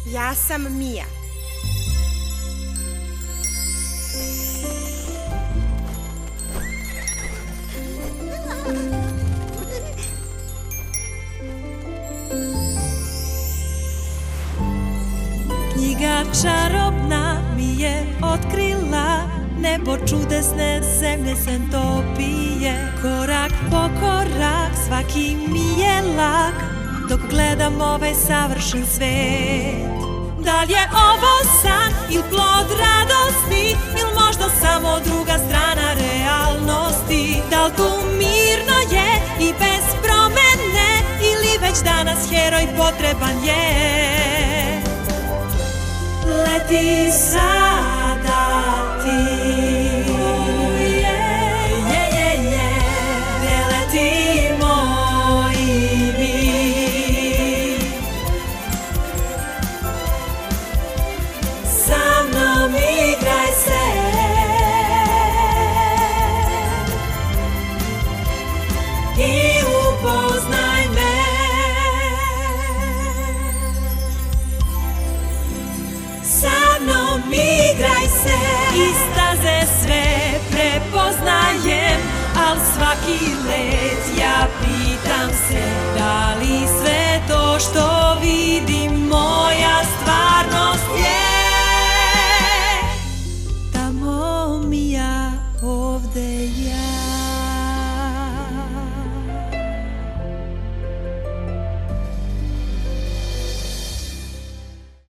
Ja sam Mija. Knjiga čarobna mi je otkrila nebo čudesne zemlje sentopije. Korak po korak svaki mi je lak dok gledam ovaj savršen svet. Da li je ovo san ili plod radosti ili možda samo druga strana realnosti? Da li tu mirno je i bez promene ili već danas heroj potreban je? Leti sada ti, ne letimo i mi. Sa mnom igraj se i upoznaj me. Sa mnom igraj se i staze sve prepoznajem, al svaki let